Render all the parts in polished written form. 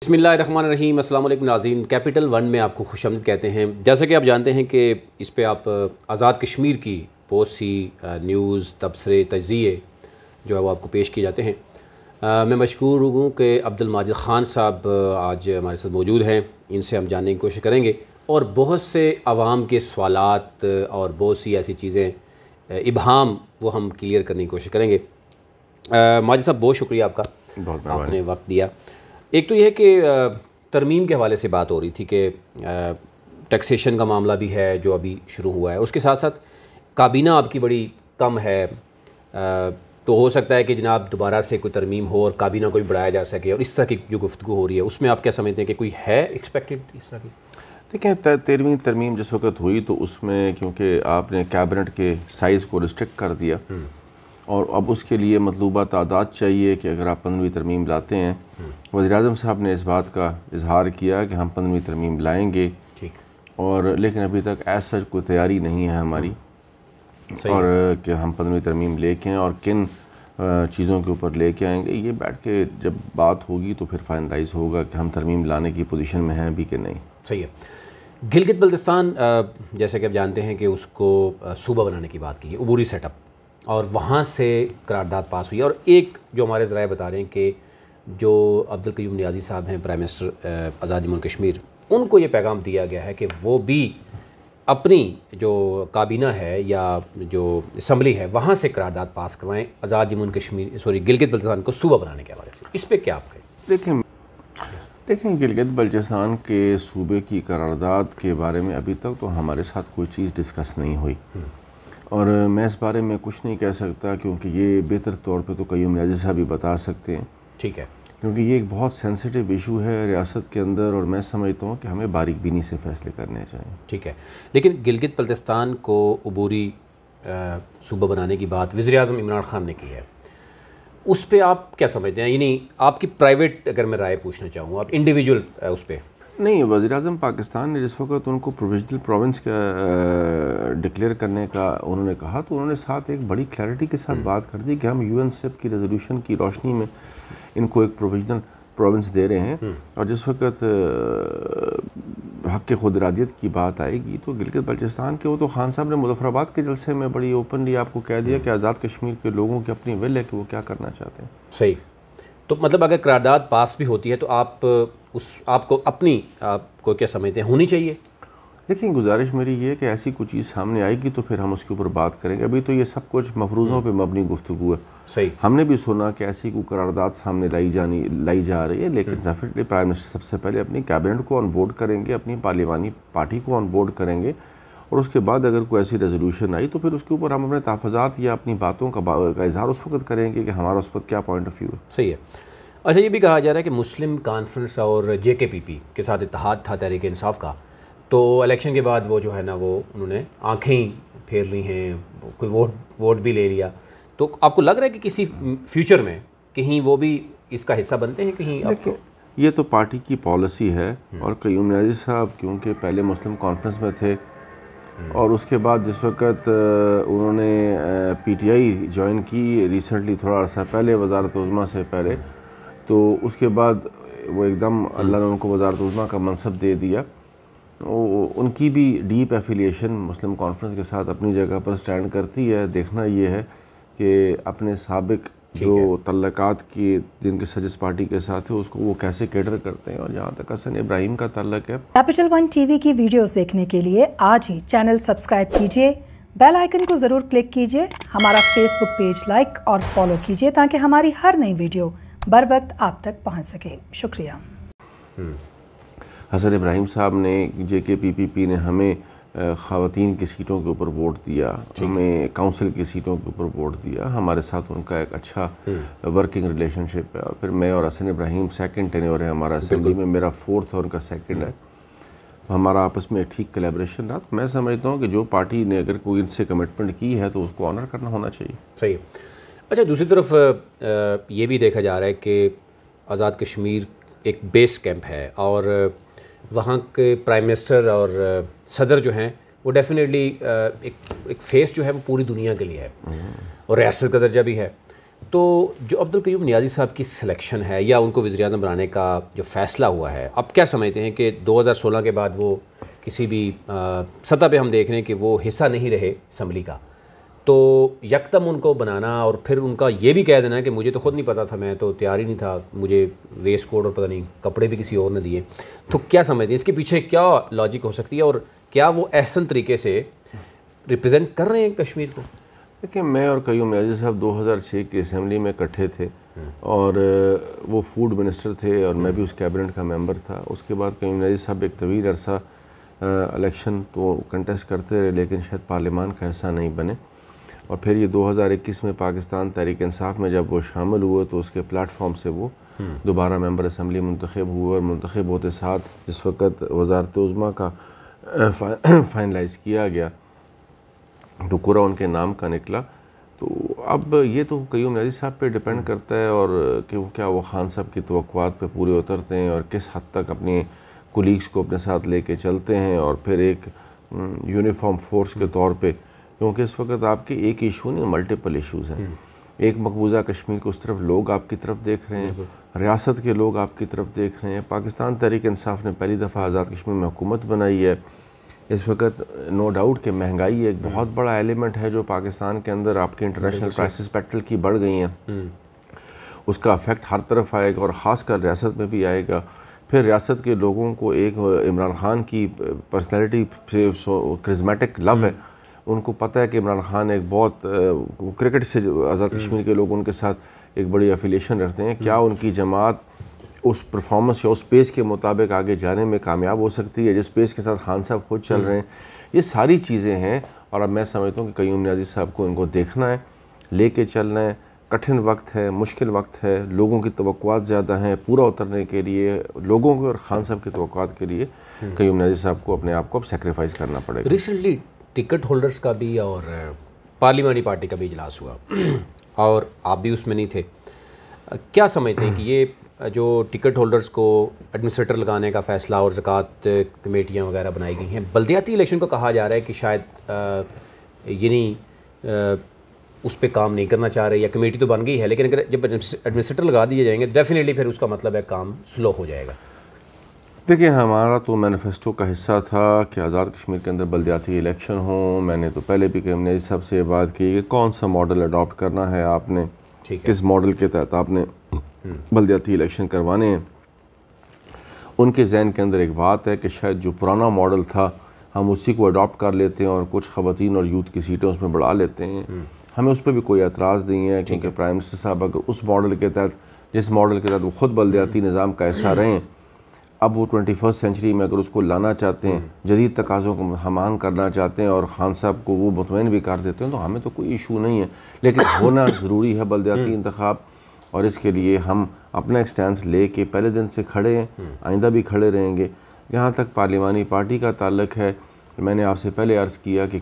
بسم اللہ الرحمن الرحیم۔ السلام علیکم ناظرین، کیپٹل ون میں آپ کو خوش آمدید کہتے ہیں۔ جیسا کہ آپ جانتے ہیں کہ اس پہ آپ آزاد کشمیر کی بہت سی نیوز، تبصرے، تجزیے جو ہے وہ آپ کو پیش کیے جاتے ہیں۔ میں مشکور ہوں کہ عبد الماجد خان صاحب آج ہمارے ساتھ موجود ہیں، ان سے ہم جاننے کی کوشش کریں گے اور بہت سے عوام کے سوالات اور بہت سی ایسی چیزیں ابہام وہ ہم کلیئر کرنے کی کوشش کریں گے۔ ماجد صاحب بہت شکریہ آپ کا، آپ نے وقت دیا۔ ایک تو یہ ہے کہ ترمیم کے حوالے سے بات ہو رہی تھی کہ ٹیکسیشن کا معاملہ بھی ہے جو ابھی شروع ہوا ہے، اس کے ساتھ ساتھ کابینہ آپ کی بڑی کم ہے، تو ہو سکتا ہے کہ جناب دوبارہ سے کوئی ترمیم ہو اور کابینہ کو بھی بڑھایا جا سکے، اور اس طرح کی جو گفتگو ہو رہی ہے اس میں آپ کیا سمجھتے ہیں کہ کوئی ہے ایکسپیکٹڈ اس طرح کی؟ دیکھیں 13ویں ترمیم جس وقت ہوئی تو اس میں کیونکہ آپ نے کیبنٹ کے سائز کو ریسٹرکٹ کر دیا اور اب اس کے لیے مطلوبہ تعداد چاہیے کہ اگر آپ 15ویں ترمیم لاتے ہیں، وزیراعظم صاحب نے اس بات کا اظہار کیا کہ ہم 15ویں ترمیم لائیں گے، اور لیکن ابھی تک ایسا کوئی تیاری نہیں ہے ہماری اور کہ ہم 15ویں ترمیم لے کے آئیں اور کن چیزوں کے اوپر لے کے آئیں گے۔ یہ بیٹھ کے جب بات ہوگی تو پھر فائنلائز ہوگا کہ ہم ترمیم لانے کی پوزیشن میں ہیں بھی کہ نہیں۔ صحیح ہے۔ گلگت بلتستان جیسے کہ آپ جانتے ہیں کہ اس کو صوبہ بنانے کی بات کی ہے، عبوری سیٹ اپ، اور وہاں سے قرارداد پاس ہوئی، اور ایک جو ہمارے ذرائع بتا رہے ہیں کہ جو عبدالقیوم نیازی صاحب ہیں پرائم منسٹر آزاد جموں کشمیر، ان کو یہ پیغام دیا گیا ہے کہ وہ بھی اپنی جو کابینہ ہے یا جو اسمبلی ہے وہاں سے قرارداد پاس کروائیں آزاد جموں کشمیر گلگت بلتستان کو صوبہ بنانے کے حوالے سے۔ اس پہ کیا آپ کہیں؟ دیکھیں گلگت بلتستان کے صوبے کی قرارداد کے بارے میں ابھی تک تو ہمارے ساتھ کوئی چیز ڈسکس نہیں ہوئی، اور میں اس بارے میں کچھ نہیں کہہ سکتا کیونکہ یہ بہتر طور پہ تو قیوم نیازی صاحب بھی بتا سکتے ہیں۔ ٹھیک ہے، کیونکہ یہ ایک بہت سینسٹیو ایشو ہے ریاست کے اندر، اور میں سمجھتا ہوں کہ ہمیں باریک بینی سے فیصلے کرنے چاہیے۔ ٹھیک ہے، لیکن گلگت بلتستان کو عبوری صوبہ بنانے کی بات وزیر اعظم عمران خان نے کی ہے، اس پہ آپ کیا سمجھتے ہیں؟ یعنی آپ کی پرائیویٹ اگر میں رائے پوچھنا چاہوں، آپ انڈیویجول اس پہ؟ نہیں، وزیر اعظم پاکستان نے جس وقت ان کو پروویژنل پروونس کا ڈکلیئر کرنے کا انہوں نے کہا تو انہوں نے ساتھ ایک بڑی کلیئرٹی کے ساتھ بات کر دی کہ ہم یو این سیپ کی ریزولوشن کی روشنی میں ان کو ایک پروویژنل پروونس دے رہے ہیں، اور جس وقت حق خود ارادیت کی بات آئے گی تو گلگت بلتستان کے وہ تو خان صاحب نے مظفر آباد کے جلسے میں بڑی اوپنلی آپ کو کہہ دیا کہ آزاد کشمیر کے لوگوں کی اپنی ول ہے کہ وہ کیا کرنا چاہتے ہیں۔ صحیح، تو مطلب اگر قرارداد پاس بھی ہوتی ہے تو آپ کو اپنی آپ کو کیا سمجھتے ہیں ہونی چاہیے؟ دیکھیں گزارش میری یہ ہے کہ ایسی کوئی چیز سامنے آئے گی تو پھر ہم اس کے اوپر بات کریں گے، ابھی تو یہ سب کچھ مفروضوں پہ مبنی گفتگو ہے۔ صحیح، ہم نے بھی سنا کہ ایسی کوئی قرارداد سامنے لائی جا رہی ہے، لیکن ڈیفینیٹلی پرائم منسٹر سب سے پہلے اپنی کیبنٹ کو آن بورڈ کریں گے، اپنی پارلیمانی پارٹی کو آن بورڈ کریں گے، اور اس کے بعد اگر کوئی ایسی ریزولوشن آئی تو پھر اس کے اوپر ہم اپنے تحفظات یا اپنی باتوں کا اظہار اس وقت کریں گے کہ ہمارا اس وقت کیا پوائنٹ آف ویو ہے۔ صحیح ہے۔ اچھا، یہ بھی کہا جا رہا ہے کہ مسلم کانفرنس اور جے کے پی پی کے ساتھ اتحاد تھا تحریک انصاف کا، تو الیکشن کے بعد وہ جو ہے نا وہ انہوں نے آنکھیں پھیر لی ہیں، کوئی ووٹ بھی لے لیا، تو آپ کو لگ رہا ہے کہ کسی فیوچر میں کہیں وہ بھی اس کا حصہ بنتے ہیں کہیں؟ دیکھیں یہ تو پارٹی کی پالیسی ہے، اور قیوم نیازی صاحب کیونکہ پہلے مسلم کانفرنس میں تھے اور اس کے بعد جس وقت انہوں نے پی ٹی آئی جوائن کی ریسنٹلی تھوڑا عرصہ پہلے وزارت عظمیٰ سے پہلے، تو اس کے بعد وہ ایک دم اللہ نے ان کو وزارت عظمیٰ کا منصب دے دیا۔ ان کی بھی ڈیپ ایفیلیشن مسلم کانفرنس کے ساتھ اپنی جگہ پر سٹینڈ کرتی ہے۔ دیکھنا یہ ہے کہ اپنے سابق جو تعلقات کی جن کے سجس پارٹی کے ساتھ ہے اس کو وہ کیسے کیٹر کرتے ہیں، اور جہاں تک حسن ابراہیم کا تعلق ہے۔ کیپٹل ون ٹی وی کی ویڈیوز دیکھنے کے لیے آج ہی چینل سبسکرائب کیجیے، بیل آئیکن کو ضرور کلک کیجیے، ہمارا فیس بک پیج لائک اور فالو کیجیے تاکہ ہماری ہر نئی ویڈیو بر وقت آپ تک پہنچ سکے۔ شکریہ۔ حسن ابراہیم صاحب نے جے کے پی پی نے ہمیں خواتین کی سیٹوں کے اوپر ووٹ دیا، ہمیں کونسل کی سیٹوں کے اوپر ووٹ دیا، ہمارے ساتھ ان کا ایک اچھا ورکنگ ریلیشن شپ ہے، اور پھر میں اور حسن ابراہیم سیکنڈ ٹینیور ہے ہمارا اسمبلی میں، میرا 4تھ اور ان کا 2nd ہے، ہمارا آپس میں ٹھیک کلیبریشن رہا۔ میں سمجھتا ہوں کہ جو پارٹی نے اگر کوئی ان سے کمٹمنٹ کی ہے تو اس کو آنر کرنا ہونا چاہیے۔ صحیح۔ اچھا، دوسری طرف یہ بھی دیکھا جا رہا ہے کہ آزاد کشمیر ایک بیس کیمپ ہے، اور وہاں کے پرائم منسٹر اور صدر جو ہیں وہ ڈیفینیٹلی ایک فیس جو ہے وہ پوری دنیا کے لیے ہے، اور ریاست کا درجہ بھی ہے، تو جو عبدالقیوم نیازی صاحب کی سلیکشن ہے یا ان کو وزیر اعظم بنانے کا جو فیصلہ ہوا ہے، اب کیا سمجھتے ہیں کہ 2016 کے بعد وہ کسی بھی سطح پہ ہم دیکھ رہے ہیں کہ وہ حصہ نہیں رہے اسمبلی کا، تو یکدم ان کو بنانا اور پھر ان کا یہ بھی کہہ دینا کہ مجھے تو خود نہیں پتا تھا، میں تو تیار ہی نہیں تھا، مجھے ویسٹ کوٹ اور پتہ نہیں کپڑے بھی کسی اور نے دیے، تو کیا سمجھتے ہیں اس کے پیچھے کیا لاجک ہو سکتی ہے اور کیا وہ احسن طریقے سے ریپرزینٹ کر رہے ہیں کشمیر کو؟ دیکھیں، میں اور قیوم نیازی صاحب 2006 کی اسمبلی میں اکٹھے تھے اور وہ فوڈ منسٹر تھے اور میں بھی اس کیبنٹ کا ممبر تھا۔ اس کے بعد قیوم نیازی صاحب ایک طویل عرصہ الیکشن تو کنٹیسٹ کرتے رہے لیکن شاید پارلیمان کا حصہ نہیں بنے، اور پھر یہ 2021 میں پاکستان تحریک انصاف میں جب وہ شامل ہوئے تو اس کے پلیٹ فارم سے وہ دوبارہ ممبر اسمبلی منتخب ہوئے، اور منتخب ہوتے ساتھ جس وقت وزارت عظمیٰ کا فائنلائز کیا گیا ٹکرا ان کے نام کا نکلا۔ تو اب یہ تو قیوم نیازی صاحب پہ ڈیپینڈ کرتا ہے اور کہ کیا وہ خان صاحب کی توقعات پہ پورے اترتے ہیں اور کس حد تک اپنے کولیگز کو اپنے ساتھ لے کے چلتے ہیں، اور پھر ایک یونیفارم فورس کے طور پہ، کیونکہ اس وقت آپ کے ایک ایشو نہیں، ملٹیپل ایشوز ہیں۔ ایک مقبوضہ کشمیر کو اس طرف لوگ آپ کی طرف دیکھ رہے ہیں، ریاست کے لوگ آپ کی طرف دیکھ رہے ہیں۔ پاکستان تحریک انصاف نے پہلی دفعہ آزاد کشمیر میں حکومت بنائی ہے۔ اس وقت نو ڈاؤٹ کہ مہنگائی ایک بہت بڑا ایلیمنٹ ہے جو پاکستان کے اندر آپ کے انٹرنیشنل پرائسز پیٹرول کی بڑھ گئی ہیں، اس کا افیکٹ ہر طرف آئے گا اور خاص کر ریاست میں بھی آئے گا۔ پھر ریاست کے لوگوں کو ایک عمران خان کی پرسنالٹی سے کرزمیٹک لو ہے، ان کو پتہ ہے کہ عمران خان ایک بہت کرکٹ سے آزاد کشمیر کے لوگ ان کے ساتھ ایک بڑی افیلیشن رکھتے ہیں، کیا ان کی جماعت اس پرفارمنس یا اس پیس کے مطابق آگے جانے میں کامیاب ہو سکتی ہے جس پیس کے ساتھ خان صاحب خود چل رہے ہیں؟ یہ ساری چیزیں ہیں، اور اب میں سمجھتا ہوں کہ قیوم نیازی صاحب کو ان کو دیکھنا ہے، لے کے چلنا ہے۔ کٹھن وقت ہے، مشکل وقت ہے، لوگوں کی توقعات زیادہ ہیں، پورا اترنے کے لیے لوگوں کے اور خان صاحب کی توقعات کے لیے قیوم نیازی صاحب کو اپنے آپ کو اب سیکریفائز کرنا پڑے گا۔ ریسنٹلی ٹکٹ ہولڈرز کا بھی اور پارلیمانی پارٹی کا بھی اجلاس ہوا اور آپ بھی اس میں نہیں تھے، کیا سمجھتے ہیں کہ یہ جو ٹکٹ ہولڈرز کو ایڈمنسٹریٹر لگانے کا فیصلہ اور زکوٰۃ کمیٹیاں وغیرہ بنائی گئی ہیں، بلدیاتی الیکشن کو کہا جا رہا ہے کہ شاید یہ نہیں اس پہ کام نہیں کرنا چاہ رہے، یا کمیٹی تو بن گئی ہے لیکن اگر جب ایڈمنسٹریٹر لگا دیے جائیں گے ڈیفینیٹلی پھر اس کا مطلب ہے کام سلو ہو جائے گا؟ دیکھیں، ہمارا تو مینیفیسٹو کا حصہ تھا کہ آزاد کشمیر کے اندر بلدیاتی الیکشن ہوں۔ میں نے تو پہلے بھی قیوم نیازی صاحب سے یہ بات کی کہ کون سا ماڈل اڈاپٹ کرنا ہے آپ نے، کس ماڈل کے تحت آپ نے بلدیاتی الیکشن کروانے ہیں۔ ان کے ذہن کے اندر ایک بات ہے کہ شاید جو پرانا ماڈل تھا ہم اسی کو اڈاپٹ کر لیتے ہیں اور کچھ خواتین اور یوتھ کی سیٹیں اس میں بڑھا لیتے ہیں۔ ہمیں اس پہ بھی کوئی اعتراض نہیں ہے، کیونکہ پرائم منسٹر صاحب اگر اس ماڈل کے تحت، جس ماڈل کے تحت وہ خود بلدیاتی نظام کا حصہ رہے ہیں، اب وہ 21 سینچری میں اگر اس کو لانا چاہتے ہیں، جدید تقاضوں کو ہم آہنگ کرنا چاہتے ہیں اور خان صاحب کو وہ مطمئن بھی کر دیتے ہیں، تو ہمیں تو کوئی ایشو نہیں ہے، لیکن ہونا ضروری ہے بلدیاتی انتخاب، اور اس کے لیے ہم اپنا ایک سٹینس لے کے پہلے دن سے کھڑے ہیں، آئندہ بھی کھڑے رہیں گے۔ جہاں تک پارلیمانی پارٹی کا تعلق ہے، میں نے آپ سے پہلے عرض کیا کہ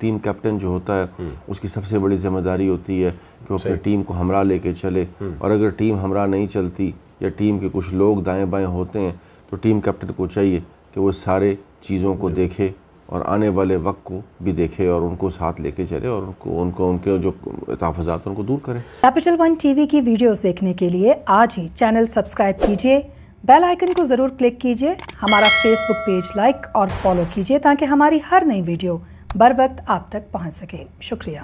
ٹیم کیپٹن جو ہوتا ہے اس کی سب سے بڑی ذمہ داری ہوتی ہے کہ وہ اپنی ٹیم کو ہمراہ لے کے چلے، اور اگر ٹیم ہمراہ نہیں چلتی یا ٹیم کے کچھ لوگ دائیں بائیں ہوتے ہیں تو ٹیم کیپٹن کو چاہیے کہ وہ سارے چیزوں کو دیکھے اور آنے والے وقت کو بھی دیکھے اور ان کو ساتھ لے کے چلے اور ان کے جو تحفظات ان کو دور کرے۔ کیپٹل ون ٹی وی کی ویڈیوز دیکھنے کے لیے آج ہی چینل سبسکرائب کیجیے، بیل آئیکن کو ضرور کلک کیجیے، ہمارا فیس بک پیج لائک اور فالو کیجیے تاکہ ہماری ہر نئی ویڈیو بر وقت آپ تک پہنچ سکے۔ شکریہ۔